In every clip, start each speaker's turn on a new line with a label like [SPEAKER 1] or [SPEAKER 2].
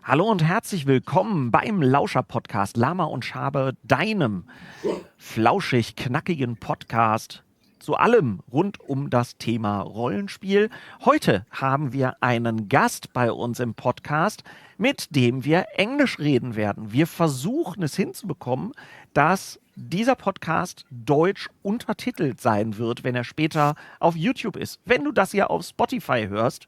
[SPEAKER 1] Hallo und herzlich willkommen beim Lauscher-Podcast Lama und Schabe, deinem flauschig-knackigen Podcast zu allem rund um das Thema Rollenspiel. Heute haben wir einen Gast bei uns im Podcast, mit dem wir Englisch reden werden. Wir versuchen es hinzubekommen, dass dieser Podcast deutsch untertitelt sein wird, wenn er später auf YouTube ist. Wenn du das hier auf Spotify hörst,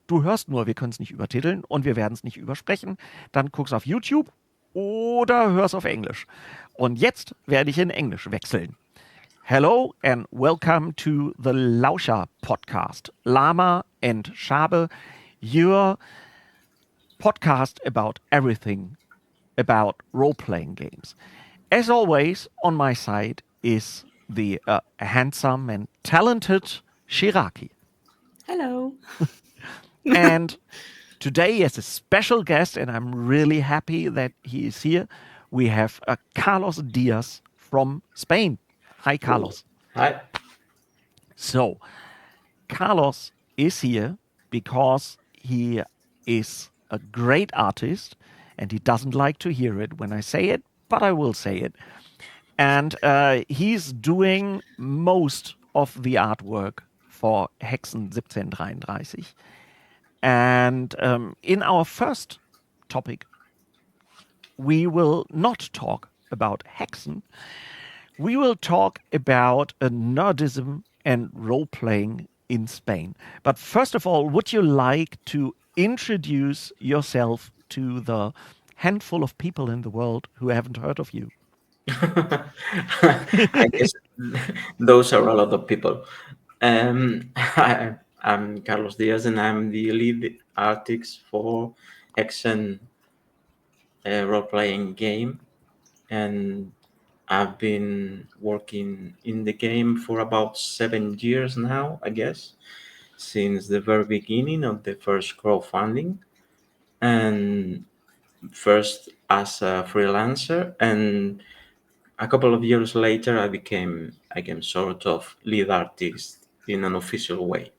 [SPEAKER 1] du hörst nur, wir können es nicht übertiteln und wir werden es nicht übersprechen, dann guckst auf YouTube oder hörst auf Englisch. Und jetzt werde ich in Englisch wechseln. Hello and welcome to the Lauscher Podcast, Lama and Schabe, your podcast about everything about role-playing games. As always, on my side is the handsome and talented Shiraki.
[SPEAKER 2] Hello.
[SPEAKER 1] And today, as a special guest, and I'm really happy that he is here, we have Carlos Diaz from Spain. Hi, Carlos.
[SPEAKER 3] Hi.
[SPEAKER 1] So, Carlos is here because he is a great artist, and he doesn't like to hear it when I say it, but I will say it. And he's doing most of the artwork for Hexen 1733. And in our first topic, we will not talk about Hexen. We will talk about nerdism and role-playing in Spain. But first of all, would you like to introduce yourself to the handful of people in the world who haven't heard of you?
[SPEAKER 3] I guess those are a lot of people. I'm Carlos Diaz, and I'm the lead artist for Hexen role-playing game, and I've been working in the game for about 7 years now, I guess, since the very beginning of the first crowdfunding, and first as a freelancer, and a couple of years later, I became sort of lead artist in an official way.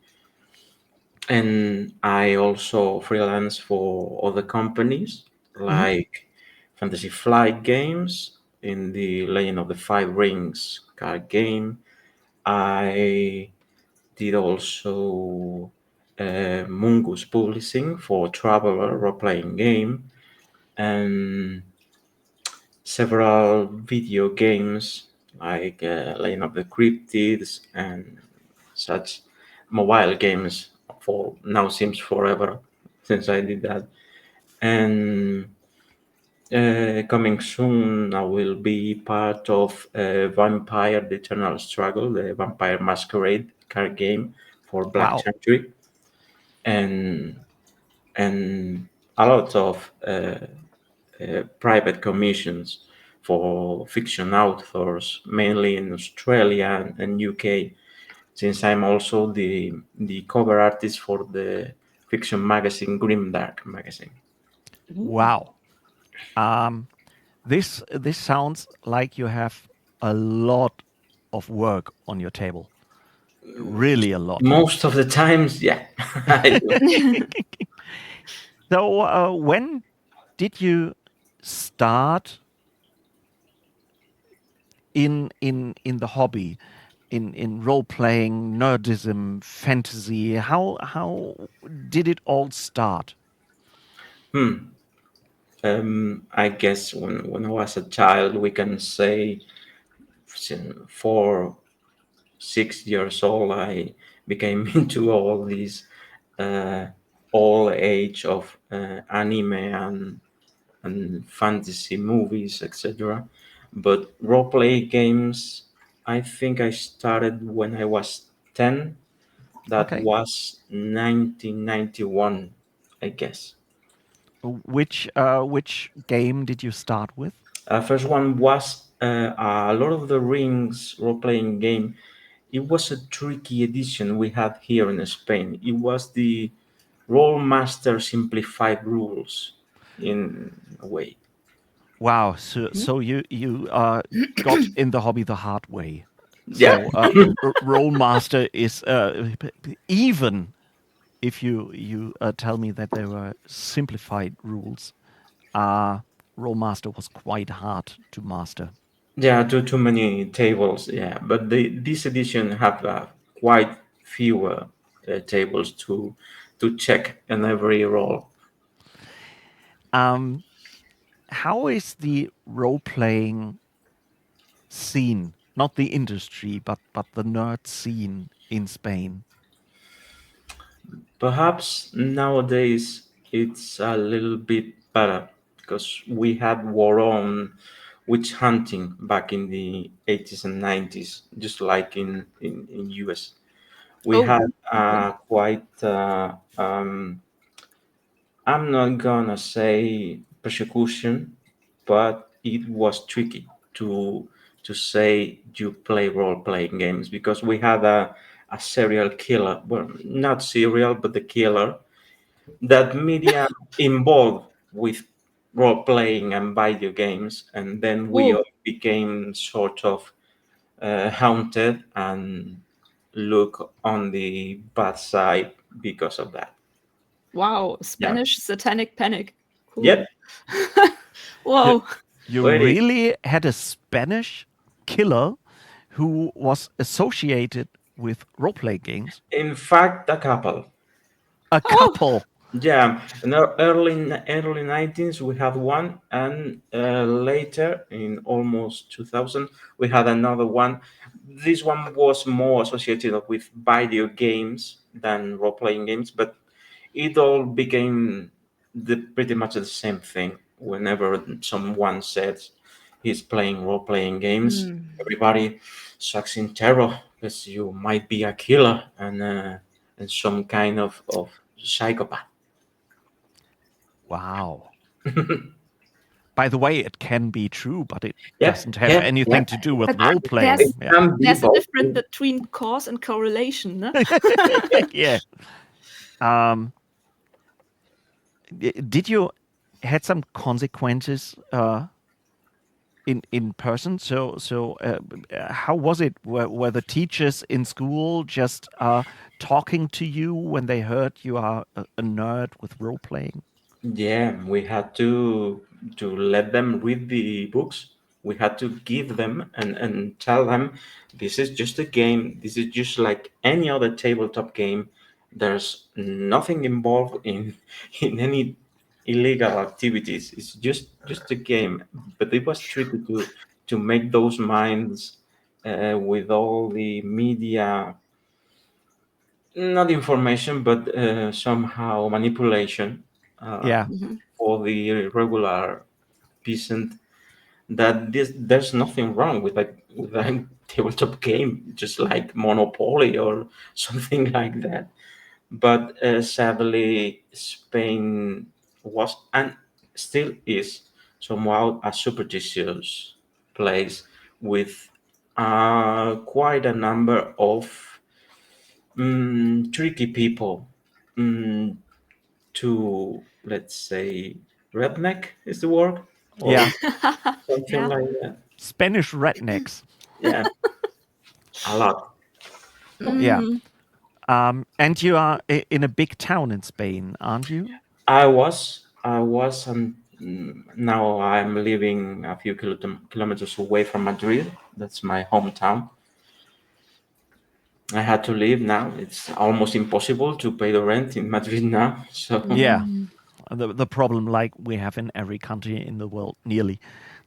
[SPEAKER 3] And I also freelance for other companies like Fantasy Flight Games in the Legend of the Five Rings card game. I did also Mungus Publishing for Traveler role-playing game, and several video games like Legend of the Cryptids and such mobile games for now seems forever since I did that. And coming soon, I will be part of Vampire: The Eternal Struggle, the Vampire Masquerade card game for Black
[SPEAKER 1] Wow.
[SPEAKER 3] Century, and a lot of private commissions for fiction authors, mainly in Australia and UK, since I'm also the cover artist for the fiction magazine Grimdark magazine.
[SPEAKER 1] Wow. This sounds like you have a lot of work on your table. Really a lot.
[SPEAKER 3] Most of the times, yeah. I do.
[SPEAKER 1] So when did you start in the hobby, in role playing, nerdism, fantasy? How did it all start?
[SPEAKER 3] I guess when I was a child, we can say 4, 6 years old, I became into all these all age of anime and fantasy movies, etc. But roleplay games, I think I started when I was 10. That
[SPEAKER 1] Okay.
[SPEAKER 3] was 1991, I guess.
[SPEAKER 1] Which game did you start with?
[SPEAKER 3] First one was a Lord of the Rings role-playing game. It was a tricky edition we had here in Spain. It was the Rollmaster Simplified Rules in a way.
[SPEAKER 1] Wow. So you got in the hobby the hard way.
[SPEAKER 3] Yeah.
[SPEAKER 1] So Rollmaster is even if you tell me that there were simplified rules, uh, Rollmaster was quite hard to master.
[SPEAKER 3] Yeah, too many tables. Yeah, but this edition have quite fewer tables to check in every roll.
[SPEAKER 1] Um, how is the role playing scene, not the industry, but the nerd scene in Spain?
[SPEAKER 3] Perhaps nowadays it's a little bit better because we had war on witch hunting back in the 80s and 90s, just like in US. We
[SPEAKER 2] Oh,
[SPEAKER 3] had
[SPEAKER 2] okay.
[SPEAKER 3] quite, I'm not gonna say persecution, but it was tricky to say you play role playing games because we had a serial killer, well, not serial, but the killer that media involved with role playing and video games, and then we
[SPEAKER 2] Oh,
[SPEAKER 3] all became sort of haunted and look on the bad side because of that.
[SPEAKER 2] wow.
[SPEAKER 3] Yeah.
[SPEAKER 2] Spanish satanic panic. Cool.
[SPEAKER 3] Yep.
[SPEAKER 1] You,
[SPEAKER 2] Whoa.
[SPEAKER 1] you
[SPEAKER 3] Very.
[SPEAKER 1] really had a Spanish killer who was associated with role playing games?
[SPEAKER 3] In fact, a couple.
[SPEAKER 1] A
[SPEAKER 2] Oh,
[SPEAKER 1] couple.
[SPEAKER 3] Yeah, in the early 90s we had one, and later in almost 2000 we had another one. This one was more associated with video games than role playing games, but it all became pretty much the same thing. Whenever someone says he's playing role playing games, everybody sucks in terror because you might be a killer and some kind of psychopath.
[SPEAKER 1] Wow. By the way, it can be true, but it
[SPEAKER 3] Yeah,
[SPEAKER 1] doesn't have
[SPEAKER 3] yeah, yeah.
[SPEAKER 1] anything to do with
[SPEAKER 2] but
[SPEAKER 1] role
[SPEAKER 3] It
[SPEAKER 1] playing. Yeah.
[SPEAKER 3] can be
[SPEAKER 2] there's a
[SPEAKER 3] both.
[SPEAKER 2] difference between cause and correlation, ne?
[SPEAKER 1] Yeah. Um, did you had some consequences in person? How was it? Were the teachers in school just talking to you when they heard you are a nerd with role playing?
[SPEAKER 3] Yeah, we had to let them read the books. We had to give them and tell them this is just a game. This is just like any other tabletop game. There's nothing involved in in any illegal activities. It's just a game. But it was tricky to make those minds with all the media, not information, but somehow manipulation
[SPEAKER 1] Yeah,
[SPEAKER 2] Mhm.
[SPEAKER 3] for the regular peasant that there's nothing wrong with a tabletop game, just like Monopoly or something like that. But sadly, Spain was and still is somehow a superstitious place with quite a number of tricky people, mm, to, let's say, redneck is the word, or
[SPEAKER 1] yeah.
[SPEAKER 3] something
[SPEAKER 2] Yeah.
[SPEAKER 3] like that.
[SPEAKER 1] Spanish rednecks.
[SPEAKER 3] Yeah, a lot.
[SPEAKER 1] Yeah.
[SPEAKER 2] Mm.
[SPEAKER 1] And you are in a big town in Spain, aren't you?
[SPEAKER 3] I was, and now I'm living a few kilometers away from Madrid. That's my hometown. I had to leave now. It's almost impossible to pay the rent in Madrid now. So
[SPEAKER 1] Yeah.
[SPEAKER 2] Mm.
[SPEAKER 1] The problem, like we have in every country in the world, nearly,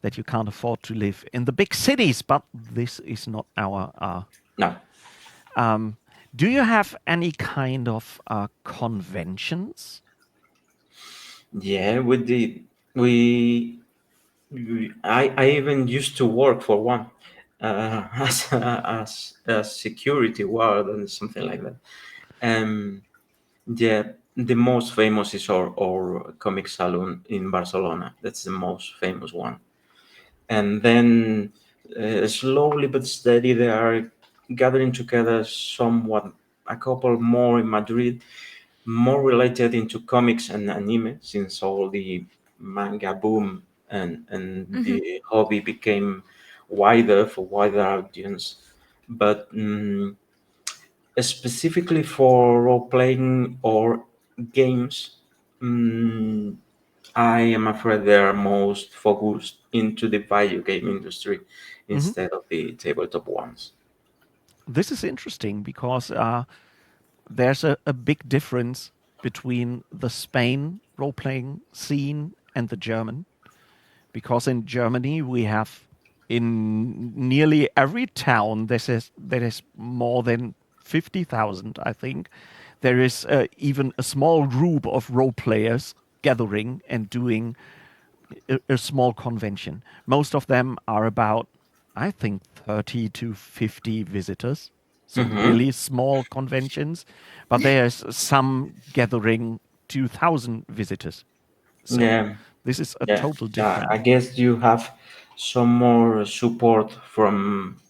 [SPEAKER 1] that you can't afford to live in the big cities. But this is not our.
[SPEAKER 3] no.
[SPEAKER 1] Um, do you have any kind of conventions?
[SPEAKER 3] Yeah, we did. I even used to work for one as a security guard and something like that. Um, yeah, the most famous is our comic saloon in Barcelona. That's the most famous one. And then slowly but steady, they are gathering together somewhat a couple more in Madrid, more related into comics and anime, since all the manga boom and
[SPEAKER 2] Mhm.
[SPEAKER 3] the hobby became wider for wider audience. But specifically for role playing or games, mm, I am afraid they are most focused into the video game industry
[SPEAKER 1] Mhm.
[SPEAKER 3] instead of the tabletop ones.
[SPEAKER 1] This is interesting because there's a big difference between the Spain role playing scene and the German. Because in Germany we have in nearly every town there is more than 50,000, I think. There is even a small group of role players gathering and doing a small convention. Most of them are about, I think, 30 to 50 visitors. So
[SPEAKER 3] Mm-hmm.
[SPEAKER 1] really small conventions, but there's some gathering 2,000 visitors. So
[SPEAKER 3] Yeah,
[SPEAKER 1] this is a
[SPEAKER 3] yeah,
[SPEAKER 1] total
[SPEAKER 3] yeah. I
[SPEAKER 1] different.
[SPEAKER 3] guess you have some more support from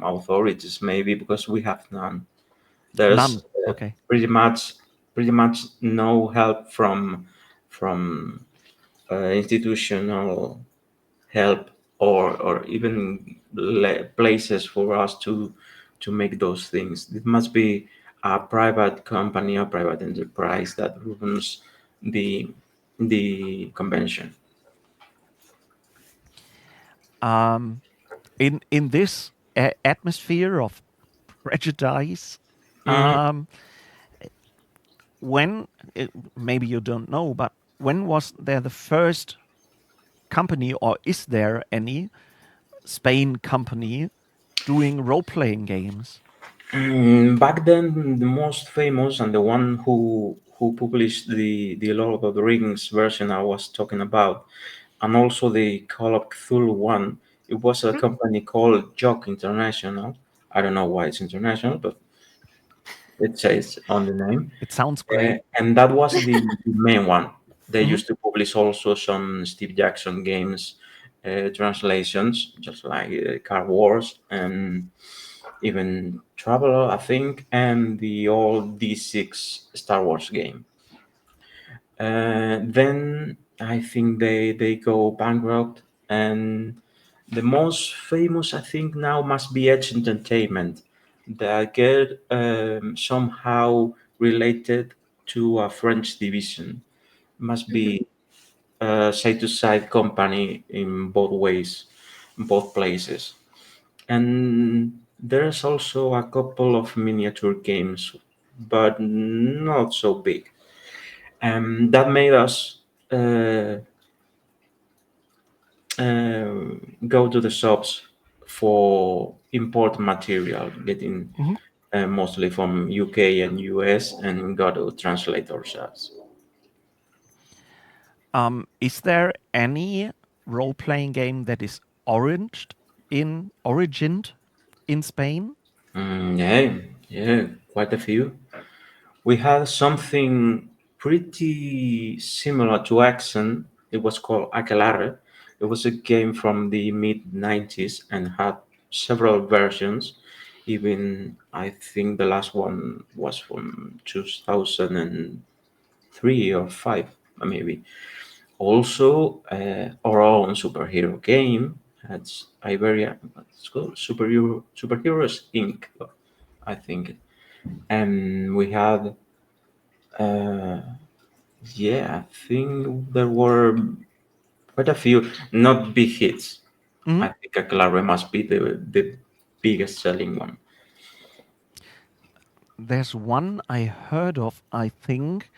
[SPEAKER 3] authorities, maybe because we have none. There's
[SPEAKER 1] None. Okay.
[SPEAKER 3] pretty much no help from institutional help or even places for us to make those things. It must be a private company or private enterprise that runs the the convention.
[SPEAKER 1] Um, in this atmosphere of prejudice,
[SPEAKER 3] Mhm.
[SPEAKER 1] um, when maybe you don't know, but when was there the first company, or is there any Spain company doing role playing games?
[SPEAKER 3] Back then, the most famous and the one who published the Lord of the Rings version I was talking about, and also the Call of Cthulhu one, it was a
[SPEAKER 1] Hmm?
[SPEAKER 3] company called Jock International. I don't know why it's international, but it says on the name.
[SPEAKER 1] It sounds great.
[SPEAKER 3] And that was the main one. They
[SPEAKER 1] Hmm.
[SPEAKER 3] used to publish also some Steve Jackson games translations, just like Car Wars and even Traveler, I think, and the old D6 Star Wars game. Then I think they go bankrupt, and the most famous I think now must be Edge Entertainment, that get somehow related to a French division. Must
[SPEAKER 2] Mhm.
[SPEAKER 3] be a side to side company in both ways, both places. And there's also a couple of miniature games, but not so big. That made us uh, go to the shops for import material, getting
[SPEAKER 1] Hmm.
[SPEAKER 3] mostly from UK and US, and got to translate ourselves.
[SPEAKER 1] Is there any role playing game that is origined in Spain?
[SPEAKER 3] Yeah, yeah, quite a few. We had something pretty similar to Accent. It was called Aquelarre. It was a game from the mid 90s and had several versions. Even I think the last one was from 2003 or 5, maybe. Also, our own superhero game. That's Iberia. It's called Superheroes Inc. I think. And we had uh, yeah, I think there were quite a few, not big hits.
[SPEAKER 1] Mhm.
[SPEAKER 3] I think Aclare must be the biggest selling one.
[SPEAKER 1] There's one I heard of, I think.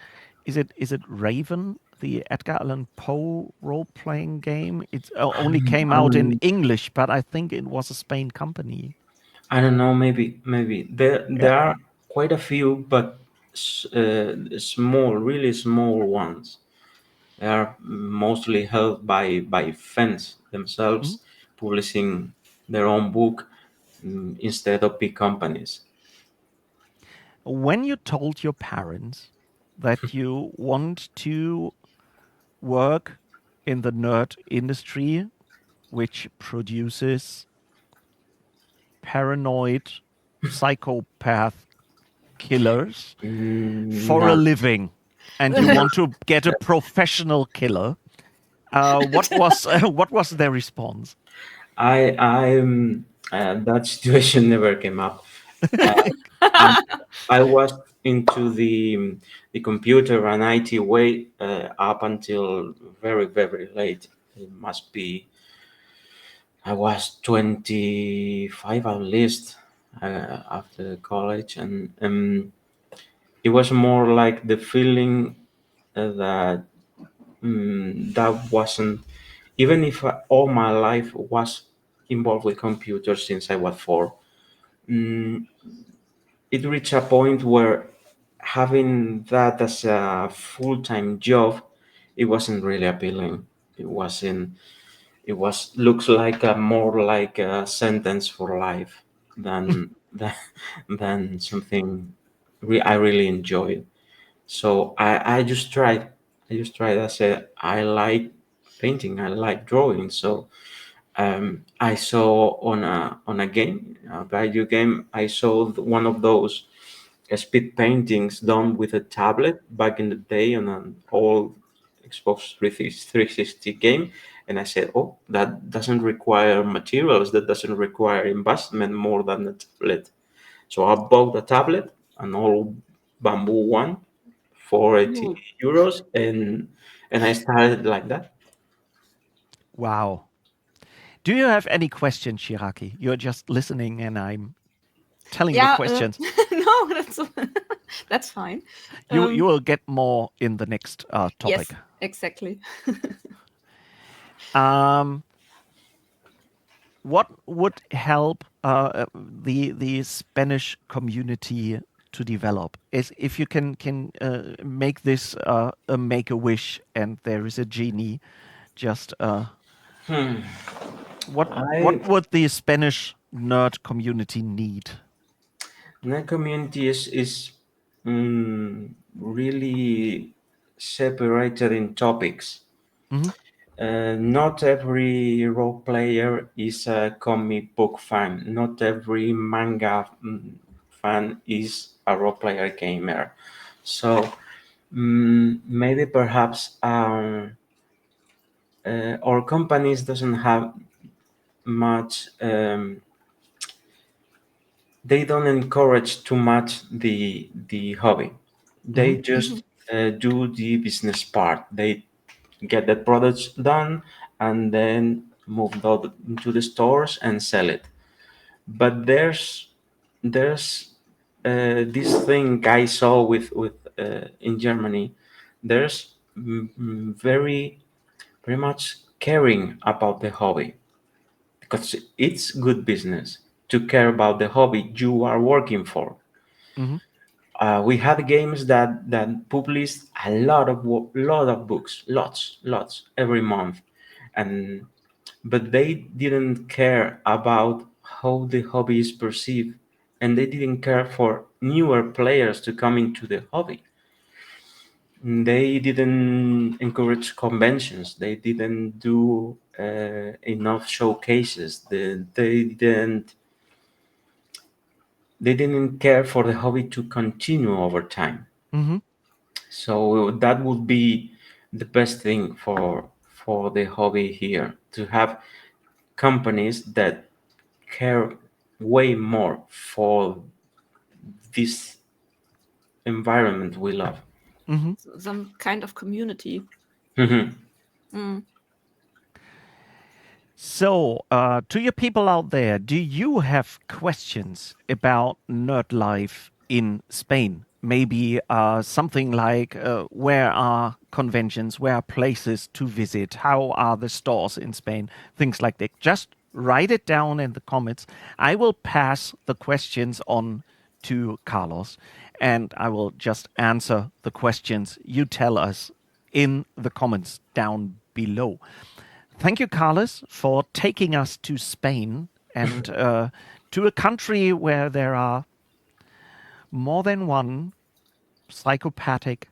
[SPEAKER 1] Is it Raven, the Edgar Allan Poe role playing game? It only came out in
[SPEAKER 3] Um,
[SPEAKER 1] English, but I think it was a Spain company.
[SPEAKER 3] I don't know, maybe
[SPEAKER 1] Yeah.
[SPEAKER 3] there are quite a few, but small, really small ones. They are mostly held by fans
[SPEAKER 1] Mhm.
[SPEAKER 3] themselves, publishing their own book instead of big companies.
[SPEAKER 1] When you told your parents that you want to work in the nerd industry, which produces paranoid psychopath killers for a
[SPEAKER 3] No,
[SPEAKER 1] living, and you
[SPEAKER 3] no.
[SPEAKER 1] want to get a professional killer, what was their response?
[SPEAKER 3] I that situation never came up. Uh, Um, I was into the computer and IT way up until very very late. It must be I was 25 at least after college, and it was more like the feeling that that wasn't, even if all my life was involved with computers since I was four. mm, it reached a point where having that as a full-time job, it wasn't really appealing. It wasn't. It was looks like a more like a sentence for life than something I really enjoyed. So I just tried. I just tried. I said I like painting. I like drawing. So I saw on a game, a video game. I saw one of those speed paintings done with a tablet back in the day on an old Xbox 360 game. And I said, oh, that doesn't require materials, that doesn't require investment more than a tablet. So I bought a tablet, an old bamboo one, for 80
[SPEAKER 2] Ooh.
[SPEAKER 3] euros, and I started like that.
[SPEAKER 1] Wow. Do you have any questions, Shiraki? You're just listening and I'm telling the
[SPEAKER 2] Yeah,
[SPEAKER 1] questions.
[SPEAKER 2] no, that's fine.
[SPEAKER 1] You will get more in the next topic.
[SPEAKER 2] Yes, exactly.
[SPEAKER 1] Um, what would help the Spanish community to develop? Is if you can make this a make a wish and there is a genie, just
[SPEAKER 3] Hmm.
[SPEAKER 1] what
[SPEAKER 3] I
[SPEAKER 1] would the Spanish nerd community need?
[SPEAKER 3] The community is really separated in topics.
[SPEAKER 1] Hmm.
[SPEAKER 3] Not every role player is a comic book fan. Not every manga fan is a role player gamer. So maybe perhaps our companies doesn't have much. They don't encourage too much the hobby.
[SPEAKER 1] Hmm.
[SPEAKER 3] They
[SPEAKER 2] Mhm.
[SPEAKER 3] just do the business part. They get the products done and then move that into the stores and sell it. But there's this thing I saw with in Germany. There's very much caring about the hobby, because it's good business to care about the hobby you are working for.
[SPEAKER 1] Hmm.
[SPEAKER 3] We had games that published a lot of books, lots every month, and but they didn't care about how the hobby is perceived, and they didn't care for newer players to come into the hobby. They didn't encourage conventions. They didn't do enough showcases. They didn't care for the hobby to continue over time.
[SPEAKER 1] Hmm.
[SPEAKER 3] So that would be the best thing for the hobby here, to have companies that care way more for this environment we love.
[SPEAKER 1] Hmm.
[SPEAKER 2] Some kind of community.
[SPEAKER 3] Mhm.
[SPEAKER 2] Mm.
[SPEAKER 1] So, to your people out there, do you have questions about nerd life in Spain? Maybe something like where are conventions, where are places to visit, how are the stores in Spain, things like that. Just write it down in the comments. I will pass the questions on to Carlos and I will just answer the questions you tell us in the comments down below. Thank you, Carlos, for taking us to Spain and to a country where there are more than one psychopathic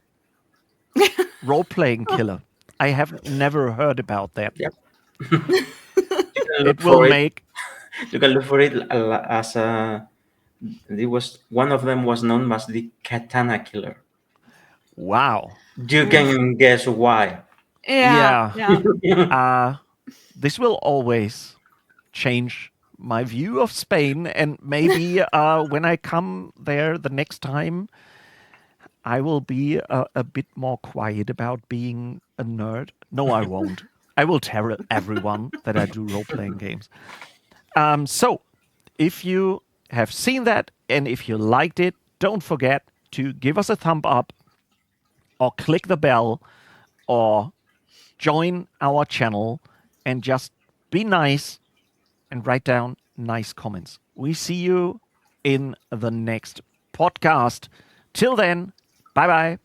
[SPEAKER 1] role playing killer. I have never heard about that.
[SPEAKER 3] Yep. You can look
[SPEAKER 1] It will
[SPEAKER 3] for it.
[SPEAKER 1] make.
[SPEAKER 3] You can look for it as a. It was one of them was known as the Katana Killer.
[SPEAKER 1] Wow.
[SPEAKER 3] You
[SPEAKER 2] Oof.
[SPEAKER 3] can guess why.
[SPEAKER 2] Yeah,
[SPEAKER 1] Yeah.
[SPEAKER 2] yeah.
[SPEAKER 1] This will always change my view of Spain, and maybe when I come there the next time, I will be a bit more quiet about being a nerd. No, I won't. I will tell everyone that I do role-playing games. So, if you have seen that and if you liked it, don't forget to give us a thumb up or click the bell or join our channel and just be nice and write down nice comments. We see you in the next podcast. Till then, bye bye.